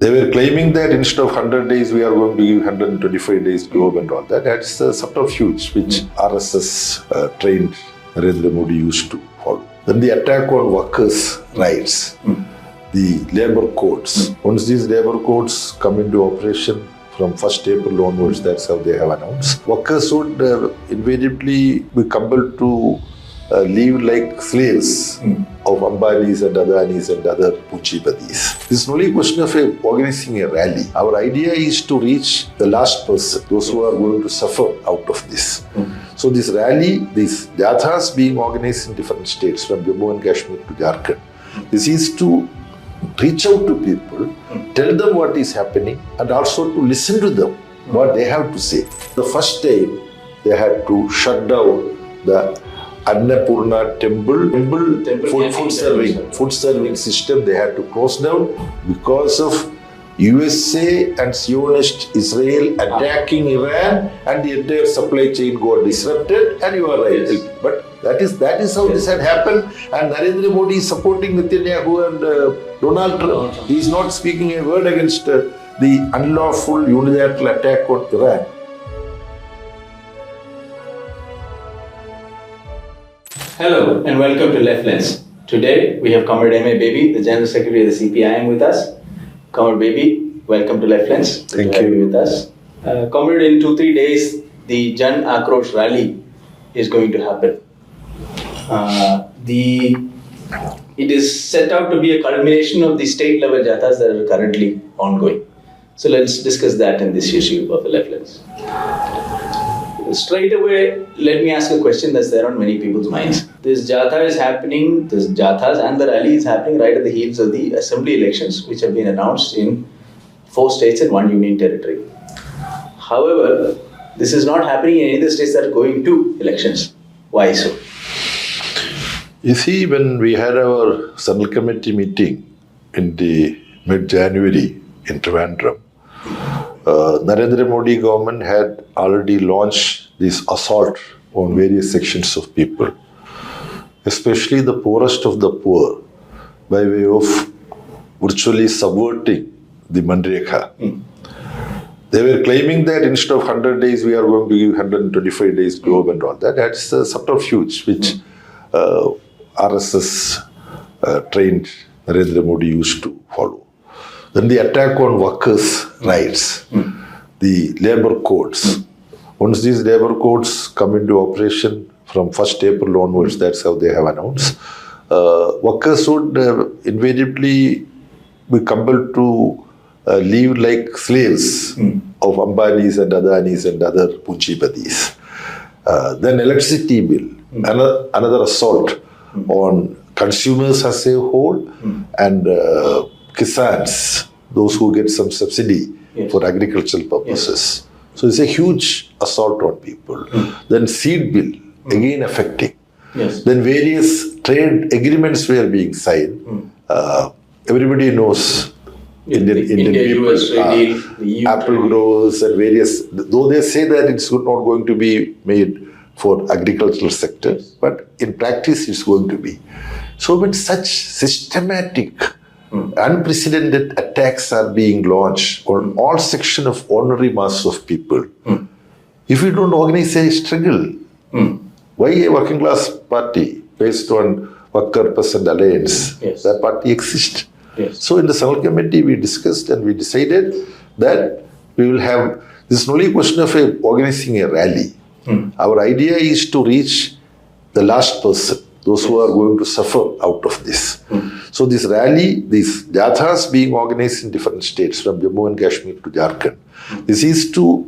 They were claiming that instead of 100 days, we are going to give 125 days globe and all that. That's a subterfuge which RSS trained Narendra Modi used to follow. Then the attack on workers' rights, the labor codes. Once these labor codes come into operation from 1st April onwards, that's how they have announced. Workers would invariably be compelled to live like slaves of Ambanis and Adanis and other Punjibadis. This is only a question of organizing a rally. Our idea is to reach the last person, those who are going to suffer out of this. So this rally, these jathas being organized in different states from Jammu and Kashmir to Jharkhand, this is to reach out to people, tell them what is happening and also to listen to them, what they have to say. The first time they had to shut down the Annapurna temple food serving system. They had to close down because of USA and Zionist Israel attacking Iran, and the entire supply chain got disrupted. And you are right, but that is how this had happened. And Narendra Modi is supporting Netanyahu and Donald Trump. He is not speaking a word against the unlawful unilateral attack on Iran. Hello and welcome to Left Lens. Today we have Comrade M.A. Baby, the General Secretary of the CPIM with us. Comrade Baby, welcome to Left Lens. Thank you. To have you with us. Comrade, in 2-3 days, the Jan Akrosh rally is going to happen. It is set out to be a culmination of the state level jathas that are currently ongoing. So let's discuss that in this issue of the Left Lens. Straight away, let me ask a question that's there on many people's minds. This jatha is happening, this jathas and the rally is happening right at the heels of the assembly elections, which have been announced in 4 states and 1 union territory. However, this is not happening in any of the states that are going to elections. Why so? You see, when we had our Central Committee meeting in the mid-January in Trivandrum, Narendra Modi government had already launched this assault on various sections of people, especially the poorest of the poor, by way of virtually subverting the Manrekha. They were claiming that instead of 100 days, we are going to give 125 days globe and all that. That's a subterfuge which RSS trained Narendra Modi used to follow. Then the attack on workers' rights, the labor codes. Once these labor codes come into operation from 1st April onwards, that's how they have announced, workers would invariably be compelled to live like slaves of Ambanis and Adanis and other Punjibadis. Then electricity bill, another assault on consumers as a whole and Kisans, those who get some subsidy for agricultural purposes. So it's a huge assault on people. Then seed bill, again affecting. Then various trade agreements were being signed. Everybody knows Indian people, US deal, the EU apple growers and various, though they say that it's not going to be made for agricultural sector, but in practice it's going to be. So when such systematic unprecedented attacks are being launched on all sections of ordinary mass of people, if you don't organize a struggle, why a working class party based on Worker Peasant Alliance, that party exists? So in the Central Committee we discussed and we decided that we will have, this is only a question of organizing a rally. Our idea is to reach the last person, those who are going to suffer out of this. So this rally, these jathas being organized in different states from Jammu and Kashmir to Jharkhand, this is to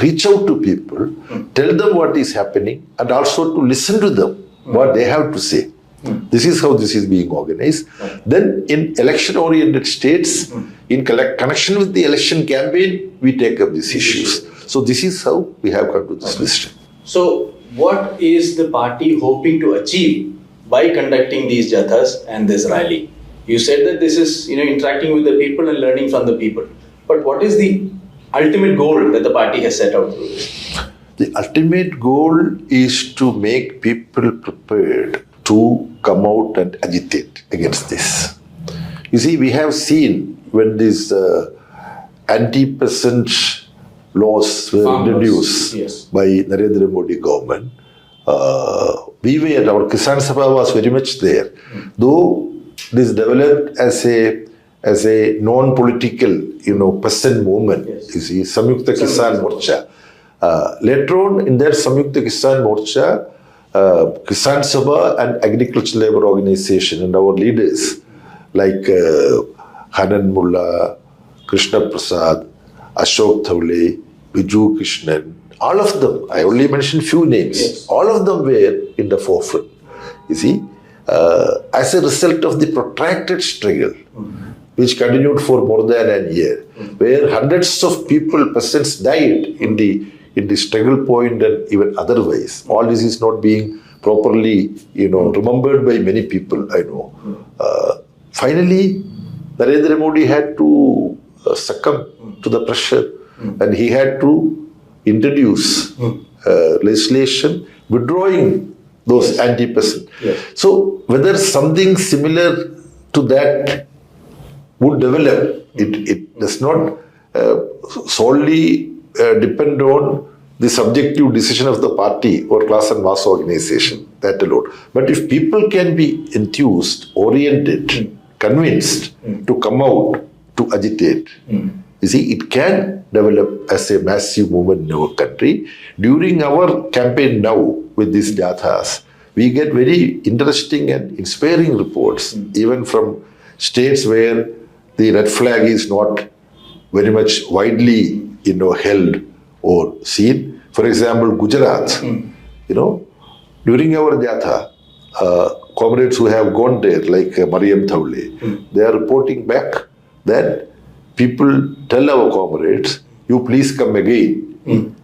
reach out to people, tell them what is happening and also to listen to them, what they have to say. This is how this is being organized. Then in election-oriented states, in connection with the election campaign, we take up these issues. So this is how we have come to this list. So what is the party hoping to achieve by conducting these jathas and this rally? You said that this is interacting with the people and learning from the people. But what is the ultimate goal that the party has set out through this? The ultimate goal is to make people prepared to come out and agitate against this. You see, we have seen when these anti-peasant laws were Farmers, introduced yes. by Narendra Modi government, we were, our Kisan Sabha was very much there. Though this developed as a non-political, peasant movement, Yes. you see, Samyukta Kisan Morcha. Later on, in that Samyukta Kisan Morcha, Kisan Sabha and Agricultural Labour Organization and our leaders like Hanan Mullah, Krishna Prasad, Ashok Thavle, Biju Krishnan, all of them, I only mentioned few names, Yes. all of them were in the forefront. You see, as a result of the protracted struggle, which continued for more than a year, where hundreds of people, peasants died in the struggle point and even otherwise. All this is not being properly, remembered by many people, I know. Finally, Narendra Modi had to succumb to the pressure and he had to introduce legislation withdrawing those anti-peasant. Yes. So whether something similar to that would develop, it does not solely depend on the subjective decision of the party or class and mass organization, that alone. But if people can be enthused, oriented, convinced to come out to agitate, you see, it can develop as a massive movement in our country. During our campaign now with these jathas, we get very interesting and inspiring reports, even from states where the red flag is not very much widely, held or seen. For example, Gujarat, during our jatha, comrades who have gone there, like Mariam Thavle, they are reporting back that people tell our comrades, you please come again.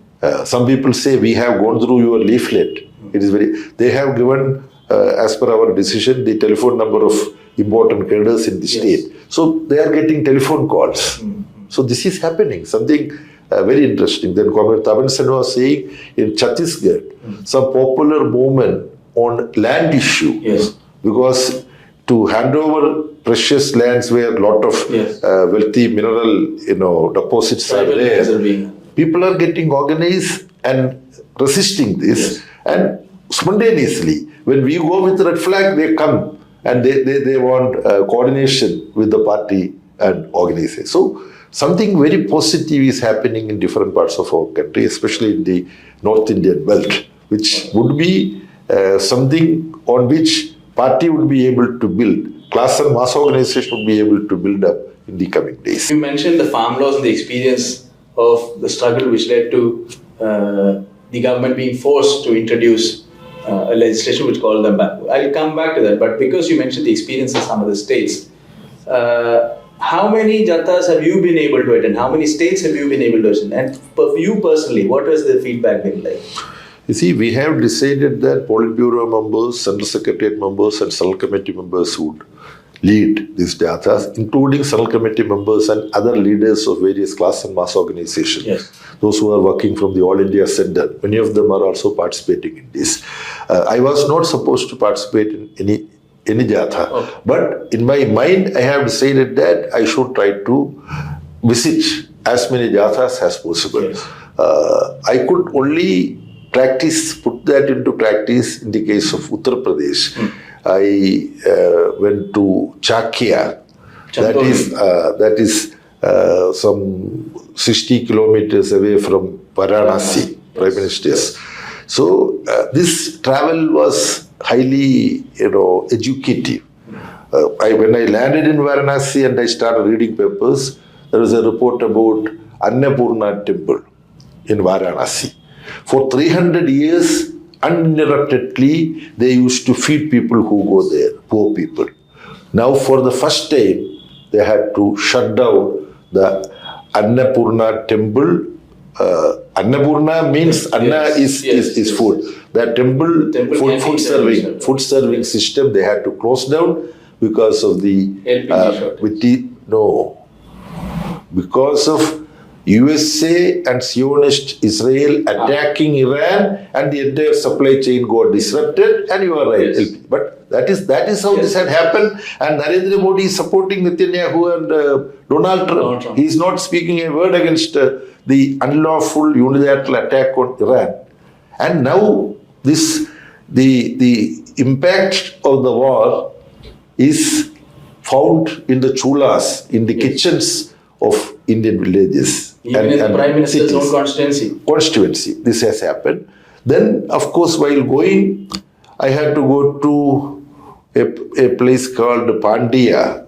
Some people say, we have gone through your leaflet. It is they have given, as per our decision, the telephone number of important cadres in the state. So they are getting telephone calls. So this is happening, something very interesting. Then Comrade Taban Sen was saying in Chhattisgarh, some popular movement on land issue. Yes. Because to hand over precious lands where a lot of wealthy mineral deposits are there, people are getting organized and resisting this. And spontaneously, when we go with red flag, they come and they want coordination with the party and organization. So something very positive is happening in different parts of our country, especially in the North Indian belt, which would be something on which party would be able to build, class and mass organization would be able to build up in the coming days. You mentioned the farm laws and the experience of the struggle which led to the government being forced to introduce a legislation which called them back. I'll come back to that, but because you mentioned the experience in some of the states, how many jathas have you been able to attend? How many states have you been able to attend? And for you personally, what has the feedback been like? You see, we have decided that Politburo members, Central Secretariat members and Central Committee members would lead these jathas, including Central Committee members and other leaders of various class and mass organizations. Yes. Those who are working from the All India Center, many of them are also participating in this. I was not supposed to participate in any jatha, but in my mind I have decided that I should try to visit as many jathas as possible. Yes. I could only put that into practice in the case of Uttar Pradesh. I went to Chakia. That is some 60 kilometers away from Varanasi, Prime Minister's. So this travel was highly, educative. When I landed in Varanasi and I started reading papers, there was a report about Annapurna temple in Varanasi. For 300 years, uninterruptedly, they used to feed people who go there, poor people. Now, for the first time, they had to shut down the Annapurna temple. Annapurna means Anna is food. That temple food serving system, they had to close down because of the because of USA and Zionist Israel attacking Iran, and the entire supply chain got disrupted, and you are right. Yes. But That is how this had happened. And Narendra Modi is supporting Netanyahu and Donald Trump. He is not speaking a word against the unlawful unilateral attack on Iran. And now the impact of the war is found in the chulas, in the kitchens of Indian villages. Even in the Prime Minister's own constituency. This has happened. Then, of course, while going, I had to go to a place called Pandia.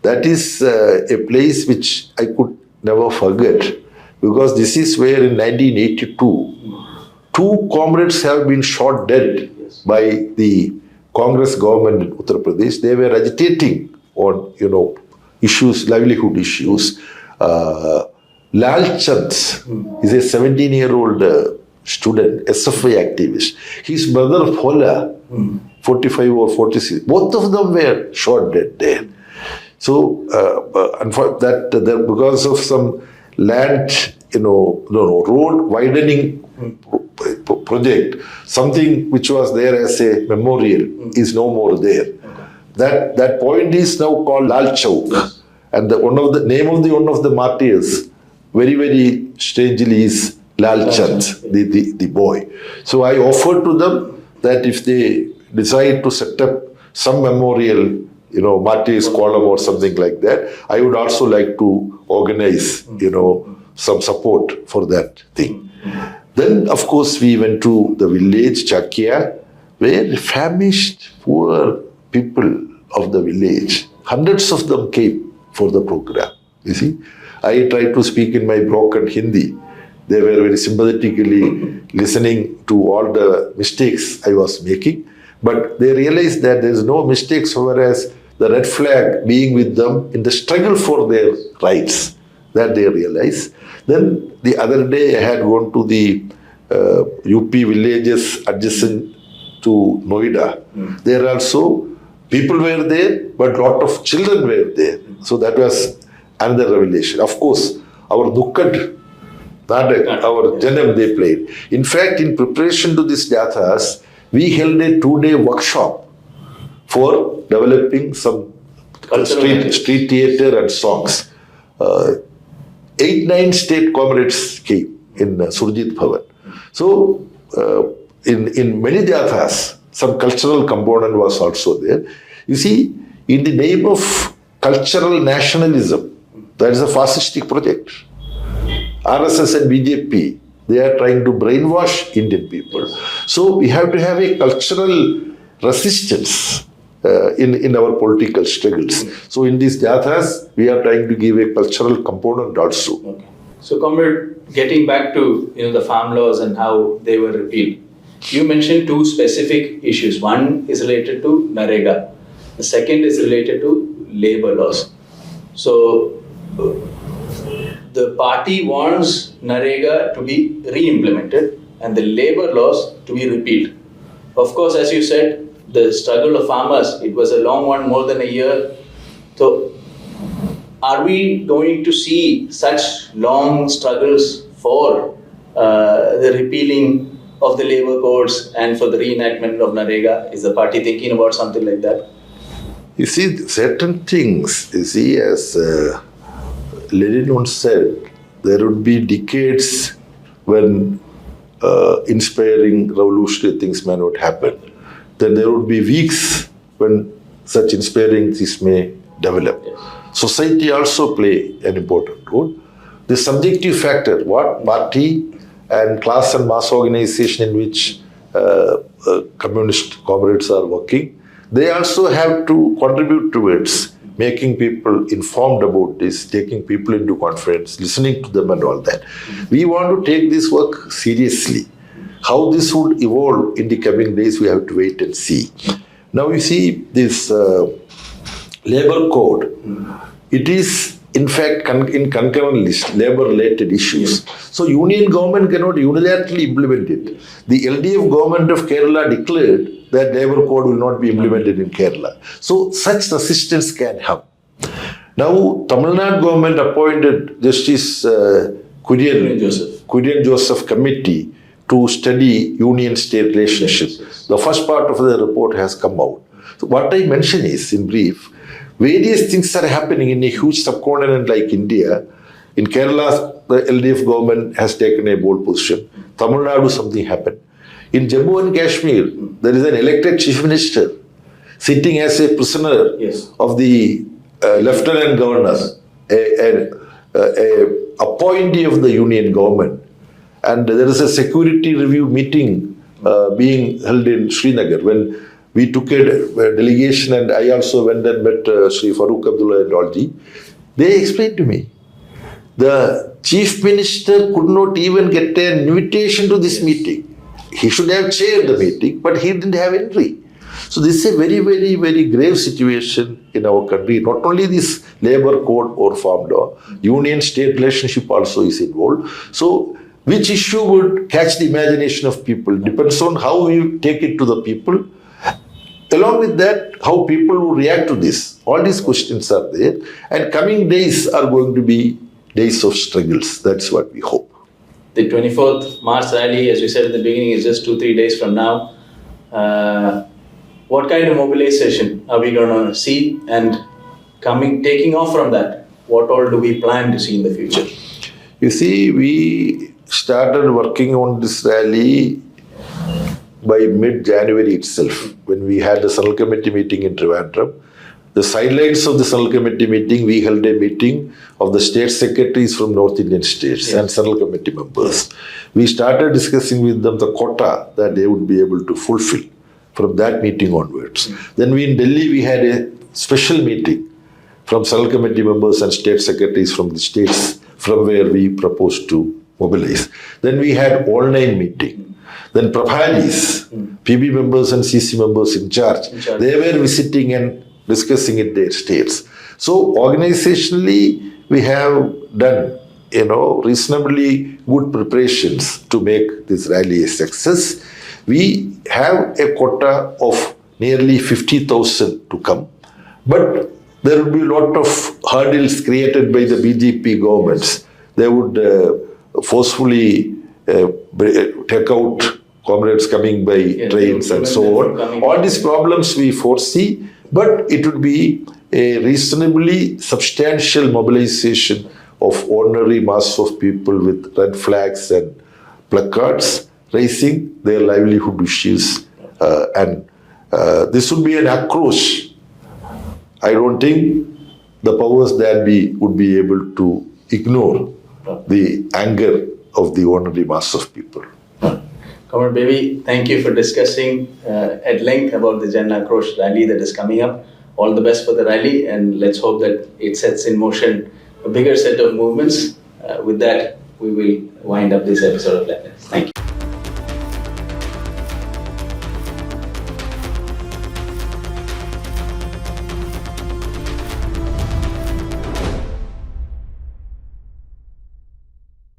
That is a place which I could never forget, because this is where in 1982, two comrades have been shot dead by the Congress government in Uttar Pradesh. They were agitating on, issues, livelihood issues. Lal Chand is a 17-year-old student, SFI activist. His brother Phola, 45 or 46, both of them were shot dead there. So, because of some land, road widening project, something which was there as a memorial is no more there. That point is now called Lal Chowk, and one of the martyrs, very, very strangely, is Lal Chand, the boy. So I offered to them that if they decide to set up some memorial, martyrs column or something like that, I would also like to organize, some support for that thing. Then, of course, we went to the village, Chakia, where famished, poor people of the village, hundreds of them came for the program. You see, I tried to speak in my broken Hindi. They were very sympathetically listening to all the mistakes I was making. But they realized that there is no mistakes, whereas the red flag being with them in the struggle for their rights, that they realized. Then the other day I had gone to the UP villages adjacent to Noida. There also people were there, but a lot of children were there. So that was another revelation. Of course, our Dukkad, our Janam they played. In fact, in preparation to this Jathas, we held a 2-day workshop for developing some street theatre and songs. 8-9 state comrades came in Surjit Bhavan. So, in many Jathas, some cultural component was also there. You see, in the name of cultural nationalism, that is a fascistic project. RSS and BJP, they are trying to brainwash Indian people. So we have to have a cultural resistance in our political struggles. So in these jathas, we are trying to give a cultural component also. Okay. So, comrade, getting back to the farm laws and how they were repealed, you mentioned two specific issues. One is related to Narega. The second is related to labor laws. So, the party wants Narega to be re-implemented and the labor laws to be repealed. Of course, as you said, the struggle of farmers, it was a long one, more than a year. So, are we going to see such long struggles for the repealing of the labor codes and for the reenactment of Narega? Is the party thinking about something like that? You see, certain things, as Lenin once said, there would be decades when inspiring revolutionary things may not happen. Then there would be weeks when such inspiring things may develop. Yes. Society also play an important role. The subjective factor, what party and class and mass organization in which communist comrades are working, they also have to contribute towards making people informed about this, taking people into conference, listening to them and all that. We want to take this work seriously. How this would evolve in the coming days, we have to wait and see. Now you see this labor code, it is in fact in concurrent list, labor-related issues. So union government cannot unilaterally implement it. The LDF government of Kerala declared that labor code will not be implemented in Kerala. So such resistance can have. Now Tamilnadu government appointed Justice Kurian Joseph committee to study union-state relationships. The first part of the report has come out. So what I mention is, in brief, various things are happening in a huge subcontinent like India. In Kerala, the LDF government has taken a bold position. Tamilnadu, something happened. In Jammu and Kashmir, there is an elected chief minister sitting as a prisoner of the lieutenant governor, a appointee of the union government. And there is a security review meeting being held in Srinagar when we took a delegation, and I also went and met Sri Farooq Abdullah and Alji. They explained to me, the chief minister could not even get an invitation to this meeting. He should have chaired the meeting, but he didn't have entry. So this is a very, very, very grave situation in our country. Not only this labor code or farm law, union-state relationship also is involved. So which issue would catch the imagination of people depends on how we take it to the people. Along with that, how people will react to this. All these questions are there. And coming days are going to be days of struggles. That's what we hope. The 24th March rally, as we said in the beginning, is just 2-3 days from now. What kind of mobilization are we going to see? And taking off from that, what all do we plan to see in the future? You see, we started working on this rally by mid-January itself, when we had the Central Committee meeting in Trivandrum. The sidelines of the Central Committee meeting, we held a meeting of the state secretaries from North Indian states and Central Committee members. We started discussing with them the quota that they would be able to fulfill from that meeting onwards. Then in Delhi, we had a special meeting from Central Committee members and state secretaries from the states from where we proposed to mobilize. Then we had all-nine meeting. Then Prabharis, PB members and CC members in charge, they were visiting and discussing in their states. So organizationally, we have done, reasonably good preparations to make this rally a success. We have a quota of nearly 50,000 to come, but there will be a lot of hurdles created by the BJP governments. They would forcefully take out comrades coming by trains and so on. All these problems we foresee, but it would be a reasonably substantial mobilization of ordinary mass of people with red flags and placards raising their livelihood issues. And this would be an approach. I don't think the powers that be would be able to ignore the anger of the ordinary mass of people. Comrade Baby, thank you for discussing at length about the Jan Akrosh rally that is coming up. All the best for the rally, and let's hope that it sets in motion a bigger set of movements. With that, we will wind up this episode of Letness. Thank you.